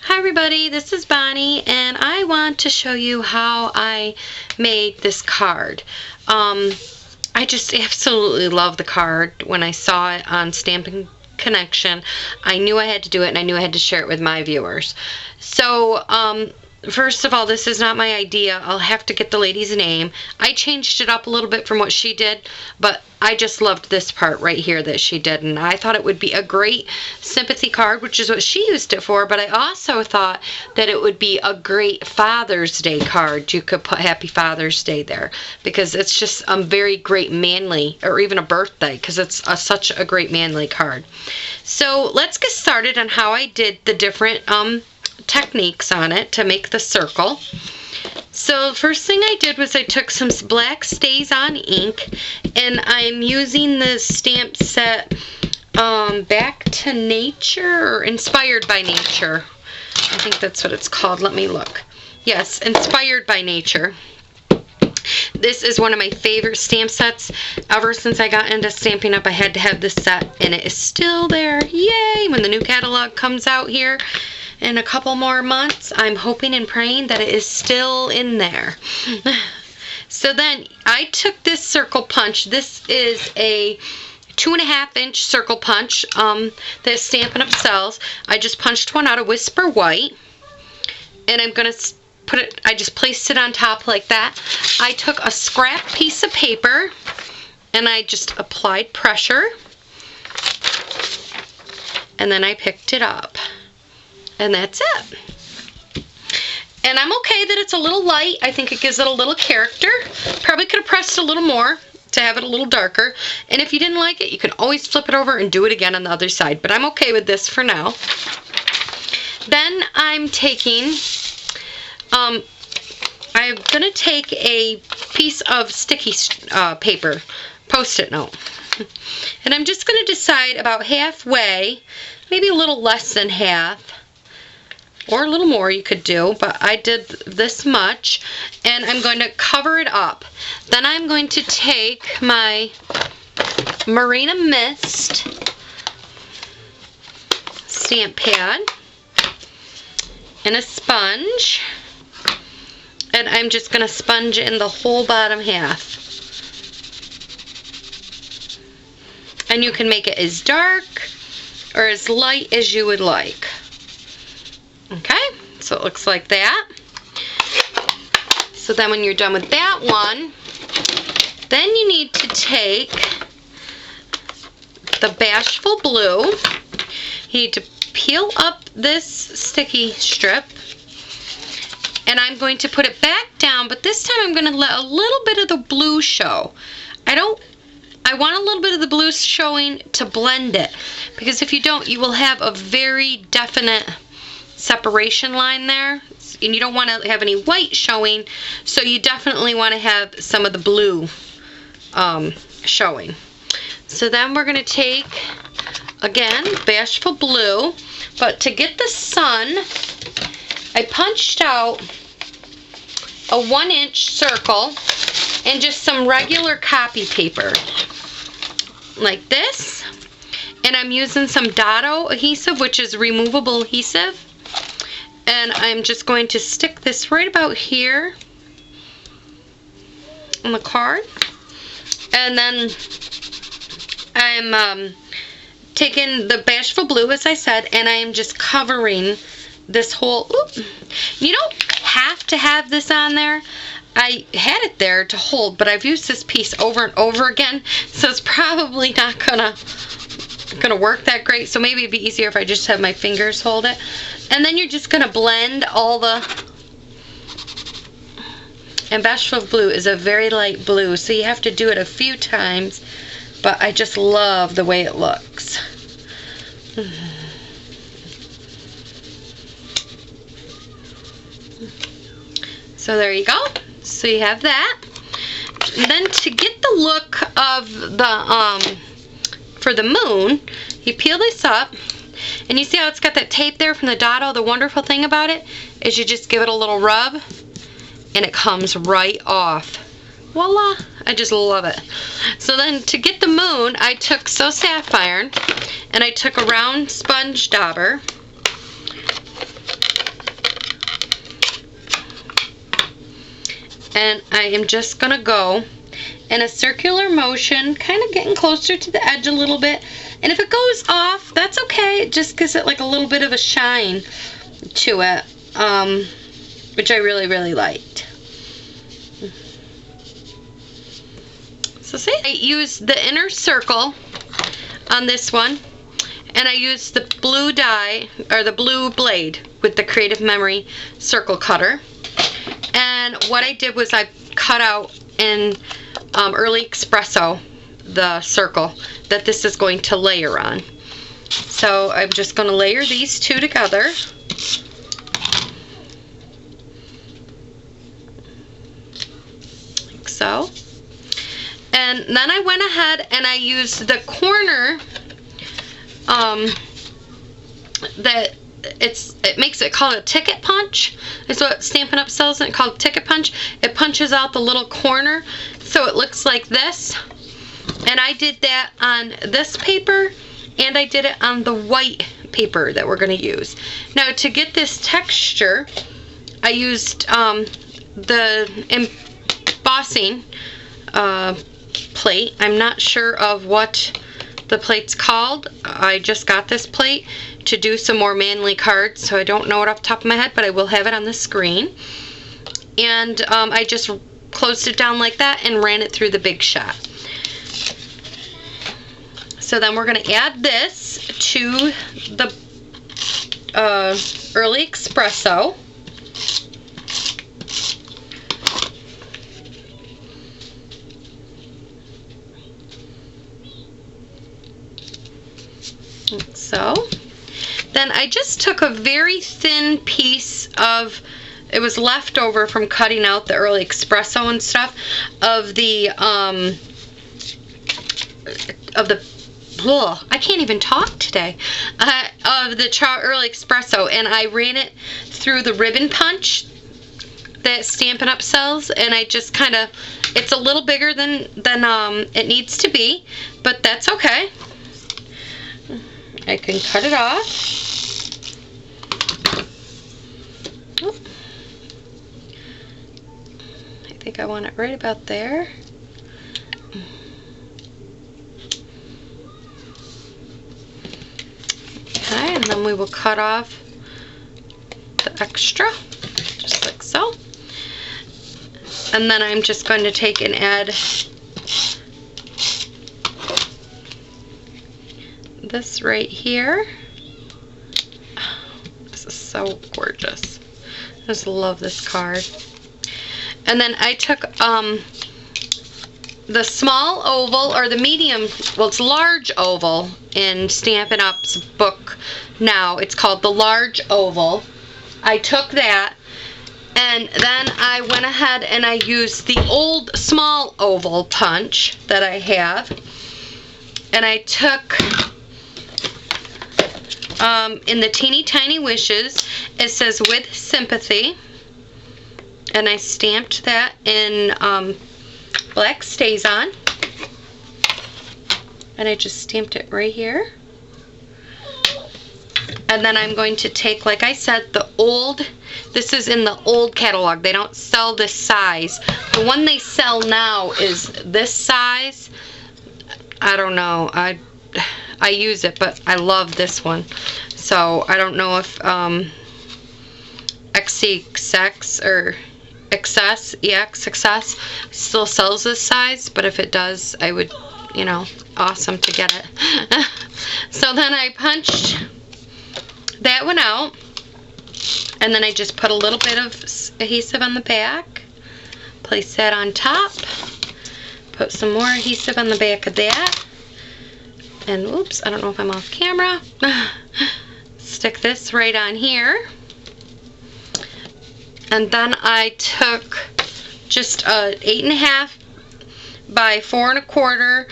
Hi everybody, this is Bonnie and I want to show you how I made this card. I just absolutely love the card. When I saw it on Stampin' Connection, I knew I had to do it and I knew I had to share it with my viewers. So, first of all, this is not my idea. I'll have to get the lady's name. I changed it up a little bit from what she did, but I just loved this part right here that she did, and I thought it would be a great sympathy card, which is what she used it for, but I also thought that it would be a great Father's Day card. You could put Happy Father's Day there, because it's just a very great manly, or even a birthday, because it's such a great manly card. So let's get started on how I did the different techniques on it to make the circle. So first thing I did was I took some black Stays On ink, and I'm using the stamp set Back to Nature, or Inspired by Nature. I think that's what it's called. Let me look. Yes, Inspired by Nature. This is one of my favorite stamp sets. Ever since I got into Stampin' Up, I had to have this set, and it is still there. Yay! When the new catalog comes out here in a couple more months, I'm hoping and praying that it is still in there. So then I took this circle punch. This is a 2.5-inch circle punch that Stampin' Up sells. I just punched one out of Whisper White, and I'm gonna put it, I just placed it on top like that. I took a scrap piece of paper and I just applied pressure, and then I picked it up. And that's it. And I'm okay that it's a little light. I think it gives it a little character. Probably could have pressed a little more to have it a little darker. And if you didn't like it, you can always flip it over and do it again on the other side. But I'm okay with this for now. Then I'm taking, I'm going to take a piece of sticky paper, Post-it note. And I'm just going to decide about halfway, maybe a little less than half, or a little more you could do, but I did this much, and I'm going to cover it up. Then I'm going to take my Marina Mist stamp pad and a sponge, and I'm just going to sponge in the whole bottom half. And you can make it as dark or as light as you would like. Okay, so it looks like that. So then when you're done with that one, then you need to take the Bashful Blue. You need to peel up this sticky strip, and I'm going to put it back down, but this time I'm going to let a little bit of the blue show. I want a little bit of the blue showing to blend it, because if you don't, you will have a very definite separation line there, and you don't want to have any white showing, so you definitely want to have some of the blue showing. So then we're going to take, again, Bashful Blue, but to get the sun, I punched out a 1-inch circle and just some regular copy paper like this, and I'm using some Dotto adhesive, which is removable adhesive. And I'm just going to stick this right about here on the card. And then I'm taking the Bashful Blue, as I said, and I am just covering this whole, you don't have to have this on there. I had it there to hold, but I've used this piece over and over again, so it's probably not gonna work that great. So maybe it'd be easier if I just have my fingers hold it. And then you're just gonna blend all the, and Bashful Blue is a very light blue, so you have to do it a few times, but I just love the way it looks. So there you go. So you have that. And then to get the look of the for the moon, you peel this up, and you see how it's got that tape there from the Dotto. The wonderful thing about it is you just give it a little rub, and it comes right off. Voila! I just love it. So then to get the moon, I took So Sapphire, and I took a round sponge dauber, and I am just going to go in a circular motion, kind of getting closer to the edge a little bit. And if it goes off, that's okay. It just gives it like a little bit of a shine to it, which I really, really liked. So see, I used the inner circle on this one, and I used the blue die, or the blue blade with the Creative Memory circle cutter. And what I did was I cut out in Early Espresso the circle that this is going to layer on. So I'm just going to layer these two together. Like so. And then I went ahead and I used the corner that it makes it called a ticket punch. It's what Stampin' Up! Sells it, called ticket punch. It punches out the little corner so it looks like this. And I did that on this paper, and I did it on the white paper that we're going to use. Now to get this texture, I used the embossing plate. I'm not sure of what the plate's called. I just got this plate to do some more manly cards, so I don't know it off the top of my head, but I will have it on the screen. And I just closed it down like that and ran it through the Big Shot. So then we're going to add this to the Early Espresso. Like so. Then I just took a very thin piece of, it was left over from cutting out the Early Espresso and stuff, of the I can't even talk today, of the Early Espresso, and I ran it through the ribbon punch that Stampin' Up! Sells, and I just kind of, it's a little bigger than it needs to be, but that's okay. I can cut it off. Oh. I think I want it right about there. Okay, and then we will cut off the extra, just like so. And then I'm just going to take and add this right here. This is so gorgeous. I just love this card. And then I took the small oval, or the medium, well, it's large oval in Stampin' Up's book now. It's called the large oval. I took that, and then I went ahead and I used the old small oval punch that I have, and I took in the Teeny Tiny Wishes, it says with sympathy, and I stamped that in black StazOn, and I just stamped it right here. And then I'm going to take, like I said, the old, this is in the old catalog. They don't sell this size. The one they sell now is this size. I don't know. I use it, but I love this one. So I don't know if XCX or Success still sells this size, but if it does, I would, you know, awesome to get it. So then I punched that one out, and then I just put a little bit of adhesive on the back, place that on top, put some more adhesive on the back of that, and oops, I don't know if I'm off camera, stick this right on here. And then I took just a 8.5 by 4 1/4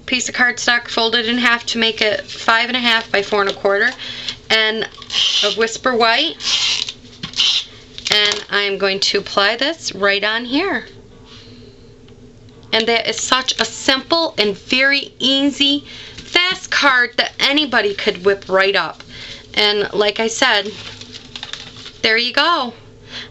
piece of cardstock, folded in half to make it 5.5 by 4 1/4, and a Whisper White. And I'm going to apply this right on here. And that is such a simple and very easy, fast card that anybody could whip right up. And like I said, there you go.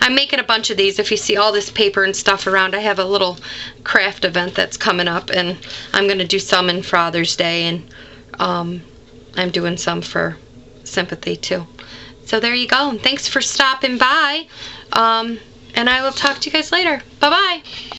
I'm making a bunch of these. If you see all this paper and stuff around, I have a little craft event that's coming up, and I'm going to do some in Father's Day, and I'm doing some for sympathy too. So there you go. Thanks for stopping by, and I will talk to you guys later. Bye-bye.